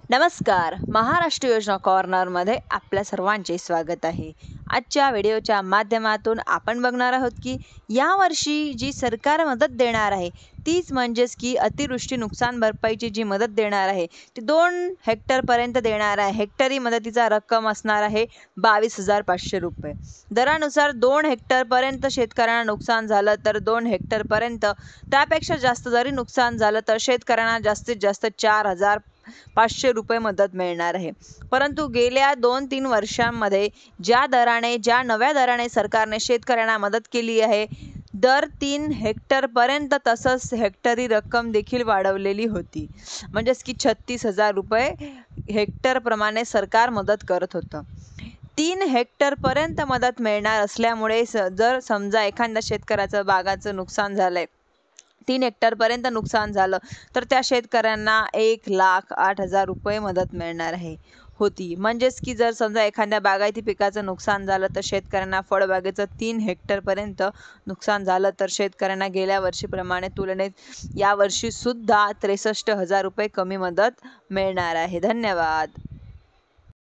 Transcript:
नमस्कार. महाराष्ट्र योजना कॉर्नरमध्ये आपल्या सर्वांचे स्वागत आहे. आजच्या व्हिडिओच्या माध्यमातून आपण बघणार आहोत की यावर्षी जी सरकार मदत देणार आहे तीच म्हणजेच की अतिवृष्टी नुकसान भरपाईची जी मदत देणार आहे ती 2 हेक्टरपर्यंत देणार आहे. हेक्टरी मदतीचा रक्कम असणार आहे 22,500 रुपये. दरानुसार 2 हेक्टरपर्यंत शेतकऱ्यांना नुकसान झालं तर 2 हेक्टरपर्यंत, त्यापेक्षा जास्त जरी नुकसान झालं तर शेतकऱ्यांना जास्तीत जास्त 4,500 रुपये मदत मिळणार आहे. परंतु गेल्या 2-3 वर्षांमध्ये ज्या नव्या दराने सरकारने शेतकऱ्यांना मदत केली आहे, दर 3 हेक्टरपर्यंत तसंच हेक्टरी रक्कम देखील वाढवलेली होती. म्हणजेच की 36,000 रुपये हेक्टरप्रमाणे सरकार मदत करत होतं. 3 हेक्टरपर्यंत मदत मिळणार असल्यामुळे जर समजा एखाद्या शेतकऱ्याचं बागाचं नुकसान झालंय, 3 हेक्टरपर्यंत नुकसान झालं तर त्या शेतकऱ्यांना 1,08,000 रुपये मदत मिळणार होती. म्हणजेच की जर समजा एखाद्या बागायती पिकाचं नुकसान झालं तर शेतकऱ्यांना, फळबागेचं 3 हेक्टरपर्यंत नुकसान झालं तर शेतकऱ्यांना गेल्या वर्षीप्रमाणे तुलनेत यावर्षी सुद्धा 63,000 रुपये कमी मदत मिळणार आहे. धन्यवाद.